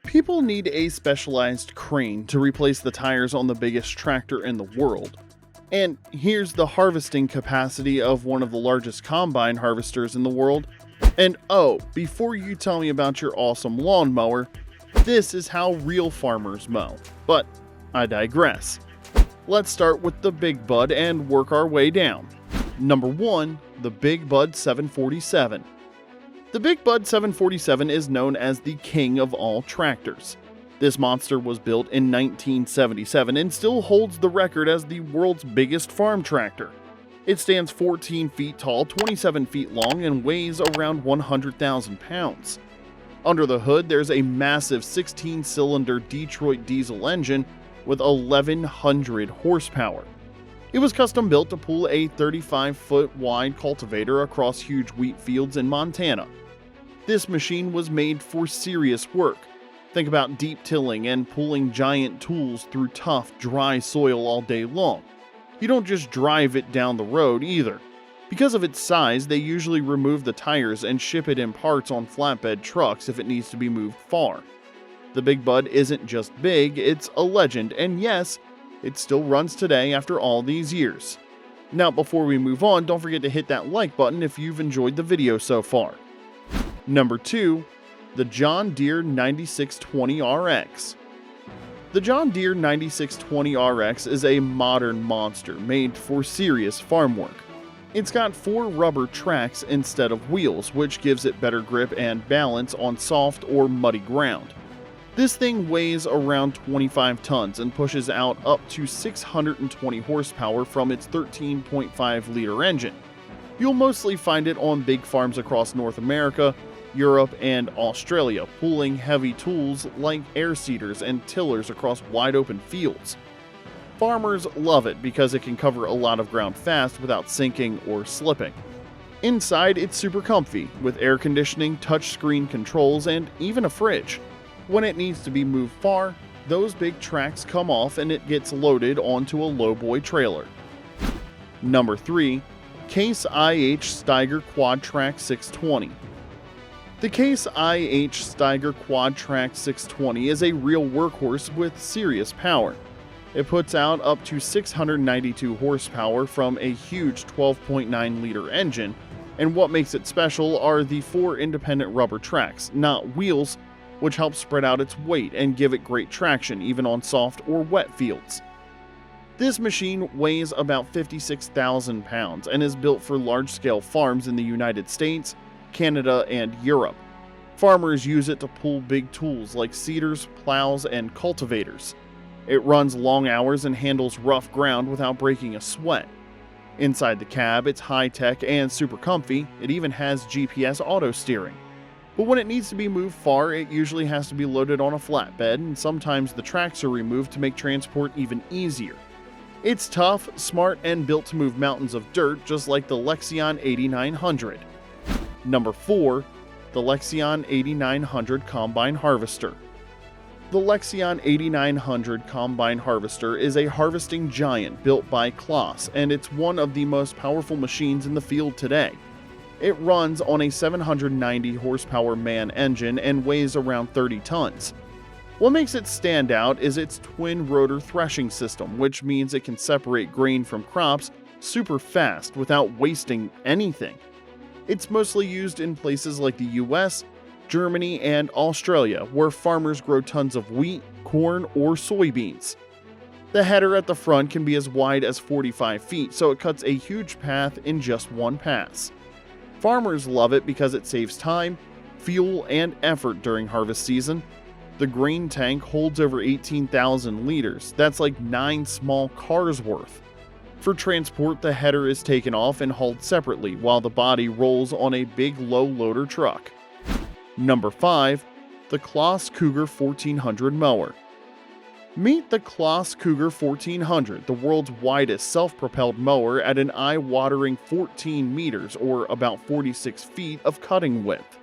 People need a specialized crane to replace the tires on the biggest tractor in the world. And here's the harvesting capacity of one of the largest combine harvesters in the world. And oh, before you tell me about your awesome lawnmower, this is how real farmers mow. But I digress. Let's start with the Big Bud and work our way down. Number 1, the Big Bud 747. The Big Bud 747 is known as the king of all tractors. This monster was built in 1977 and still holds the record as the world's biggest farm tractor. It stands 14 feet tall, 27 feet long, and weighs around 100,000 pounds. Under the hood, there's a massive 16-cylinder Detroit diesel engine with 1,100 horsepower. It was custom built to pull a 35-foot wide cultivator across huge wheat fields in Montana. This machine was made for serious work. Think about deep tilling and pulling giant tools through tough, dry soil all day long. You don't just drive it down the road either. Because of its size, they usually remove the tires and ship it in parts on flatbed trucks if it needs to be moved far. The Big Bud isn't just big, it's a legend, and yes, it still runs today after all these years. Now, before we move on, don't forget to hit that like button if you've enjoyed the video so far. Number 2, the John Deere 9620RX. The John Deere 9620RX is a modern monster made for serious farm work. It's got 4 rubber tracks instead of wheels, which gives it better grip and balance on soft or muddy ground. This thing weighs around 25 tons and pushes out up to 620 horsepower from its 13.5-liter engine. You'll mostly find it on big farms across North America, Europe, and Australia, pulling heavy tools like air seeders and tillers across wide open fields. Farmers love it because it can cover a lot of ground fast without sinking or slipping. Inside, it's super comfy, with air conditioning, touchscreen controls, and even a fridge. When it needs to be moved far, those big tracks come off and it gets loaded onto a lowboy trailer. Number 3, Case IH Steiger Quadtrac 620. The Case IH Steiger Quadtrac 620 is a real workhorse with serious power. It puts out up to 692 horsepower from a huge 12.9-liter engine, and what makes it special are the 4 independent rubber tracks, not wheels, which help spread out its weight and give it great traction even on soft or wet fields. This machine weighs about 56,000 pounds and is built for large-scale farms in the United States, Canada, and Europe. Farmers use it to pull big tools like seeders, plows, and cultivators. It runs long hours and handles rough ground without breaking a sweat. Inside the cab, it's high-tech and super comfy. It even has GPS auto steering. But when it needs to be moved far, it usually has to be loaded on a flatbed, and sometimes the tracks are removed to make transport even easier. It's tough, smart, and built to move mountains of dirt just like the Lexion 8900. Number 4, the Lexion 8900 Combine Harvester. The Lexion 8900 Combine Harvester is a harvesting giant built by Claas, and it's one of the most powerful machines in the field today. It runs on a 790 horsepower MAN engine and weighs around 30 tons. What makes it stand out is its twin rotor threshing system, which means it can separate grain from crops super fast without wasting anything. It's mostly used in places like the US, Germany, and Australia, where farmers grow tons of wheat, corn, or soybeans. The header at the front can be as wide as 45 feet, so it cuts a huge path in just one pass. Farmers love it because it saves time, fuel, and effort during harvest season. The grain tank holds over 18,000 liters. That's like 9 small cars worth. For transport, the header is taken off and hauled separately, while the body rolls on a big low-loader truck. Number 5, the Claas Cougar 1400 mower. Meet the Claas Cougar 1400, the world's widest self-propelled mower at an eye-watering 14 meters or about 46 feet of cutting width.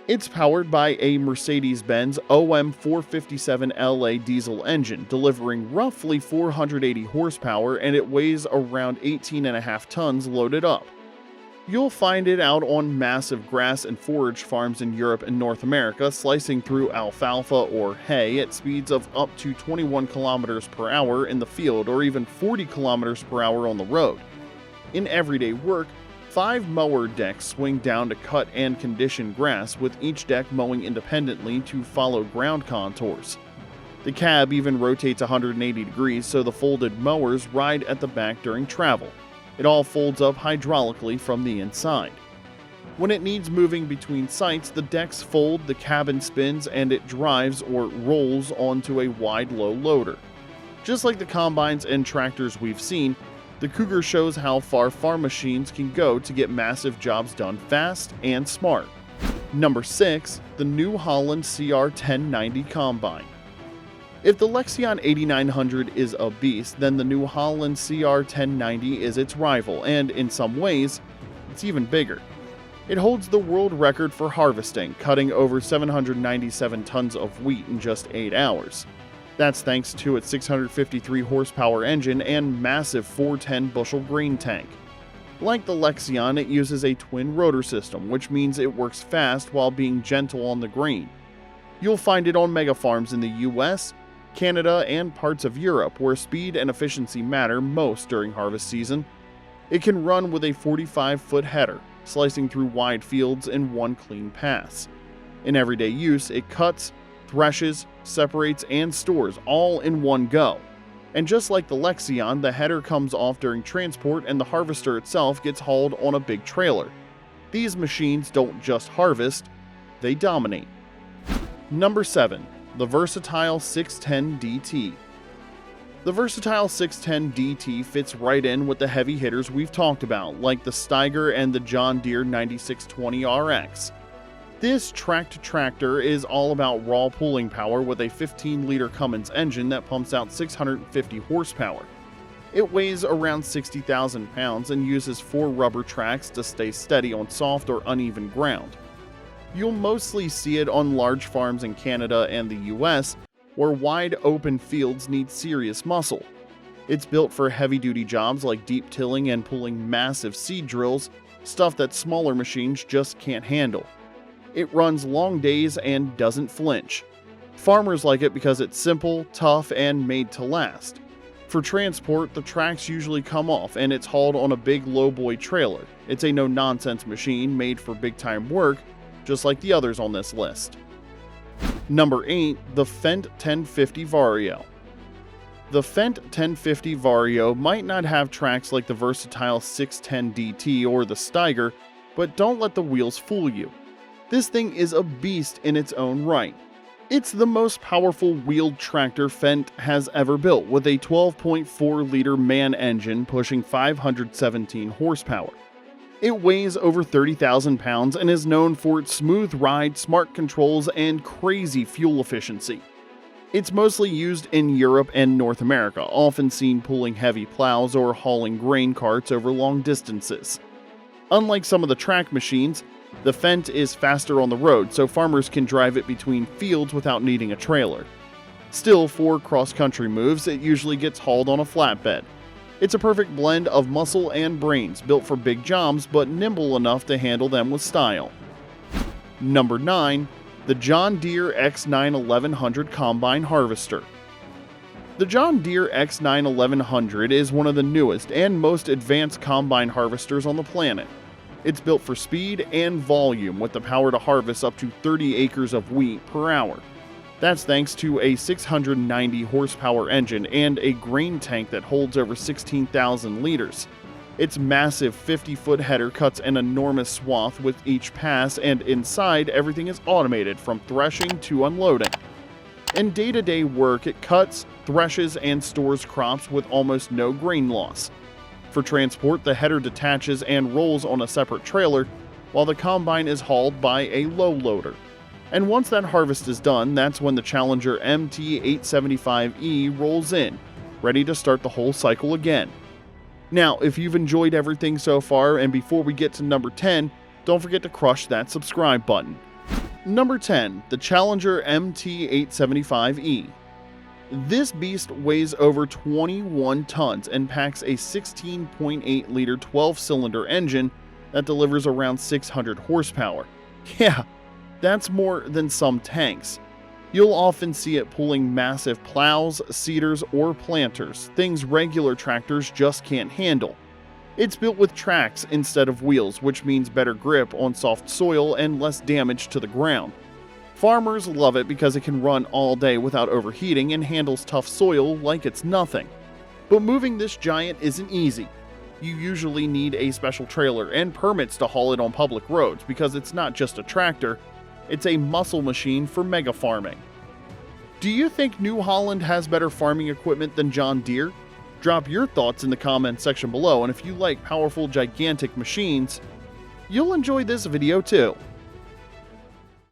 It's powered by a Mercedes-Benz OM457LA diesel engine, delivering roughly 480 horsepower, and it weighs around 18.5 tons loaded up. You'll find it out on massive grass and forage farms in Europe and North America, slicing through alfalfa or hay at speeds of up to 21 kilometers per hour in the field or even 40 kilometers per hour on the road. In everyday work, 5 mower decks swing down to cut and condition grass, with each deck mowing independently to follow ground contours. The cab even rotates 180 degrees so the folded mowers ride at the back during travel. It all folds up hydraulically from the inside. When it needs moving between sites, the decks fold, the cabin spins, and it drives or rolls onto a wide low loader. Just like the combines and tractors we've seen, the Cougar shows how far farm machines can go to get massive jobs done fast and smart. Number 6. The new Holland CR1090 Combine. If the Lexion 8900 is a beast, then the new Holland CR1090 is its rival, and in some ways, it's even bigger. It holds the world record for harvesting, cutting over 797 tons of wheat in just 8 hours. That's thanks to its 653 horsepower engine and massive 410 bushel grain tank. Like the Lexion, it uses a twin rotor system, which means it works fast while being gentle on the grain. You'll find it on mega farms in the US, Canada, and parts of Europe, where speed and efficiency matter most during harvest season. It can run with a 45-foot header, slicing through wide fields in one clean pass. In everyday use, it cuts, threshes, separates, and stores all in one go. And just like the Lexion, the header comes off during transport and the Harvestor itself gets hauled on a big trailer. These machines don't just harvest, they dominate. Number 7. The versatile 610DT. The versatile 610DT fits right in with the heavy hitters we've talked about, like the Stiger and the John Deere 9620RX. This tracked tractor is all about raw pulling power with a 15-liter Cummins engine that pumps out 650 horsepower. It weighs around 60,000 pounds and uses 4 rubber tracks to stay steady on soft or uneven ground. You'll mostly see it on large farms in Canada and the US, where wide open fields need serious muscle. It's built for heavy-duty jobs like deep tilling and pulling massive seed drills, stuff that smaller machines just can't handle. It runs long days and doesn't flinch. Farmers like it because it's simple, tough, and made to last. For transport, the tracks usually come off and it's hauled on a big lowboy trailer. It's a no-nonsense machine made for big-time work, just like the others on this list. Number 8. The Fent 1050 Vario. The Fent 1050 Vario might not have tracks like the versatile 610DT or the Stiger, but don't let the wheels fool you. This thing is a beast in its own right. It's the most powerful wheeled tractor Fent has ever built, with a 12.4-liter MAN engine pushing 517 horsepower. It weighs over 30,000 pounds and is known for its smooth ride, smart controls, and crazy fuel efficiency. It's mostly used in Europe and North America, often seen pulling heavy plows or hauling grain carts over long distances. Unlike some of the track machines, the Fent is faster on the road, so farmers can drive it between fields without needing a trailer. Still, for cross-country moves, it usually gets hauled on a flatbed. It's a perfect blend of muscle and brains, built for big jobs but nimble enough to handle them with style. Number 9. The John Deere X9 1100 Combine Harvester. The John Deere X9 1100 is one of the newest and most advanced combine harvesters on the planet. It's built for speed and volume with the power to harvest up to 30 acres of wheat per hour. That's thanks to a 690 horsepower engine and a grain tank that holds over 16,000 liters. Its massive 50-foot header cuts an enormous swath with each pass, and inside everything is automated from threshing to unloading. In day-to-day work, it cuts, threshes, and stores crops with almost no grain loss. For transport, the header detaches and rolls on a separate trailer, while the combine is hauled by a low loader. And once that harvest is done, that's when the Challenger MT875E rolls in, ready to start the whole cycle again. Now, if you've enjoyed everything so far, and before we get to number 10, don't forget to crush that subscribe button. Number 10. The Challenger MT875E. This beast weighs over 21 tons and packs a 16.8-liter 12-cylinder engine that delivers around 600 horsepower. Yeah, that's more than some tanks. You'll often see it pulling massive plows, seeders, or planters, things regular tractors just can't handle. It's built with tracks instead of wheels, which means better grip on soft soil and less damage to the ground. Farmers love it because it can run all day without overheating and handles tough soil like it's nothing. But moving this giant isn't easy. You usually need a special trailer and permits to haul it on public roads because it's not just a tractor, it's a muscle machine for mega farming. Do you think New Holland has better farming equipment than John Deere? Drop your thoughts in the comments section below, and if you like powerful, gigantic machines, you'll enjoy this video too.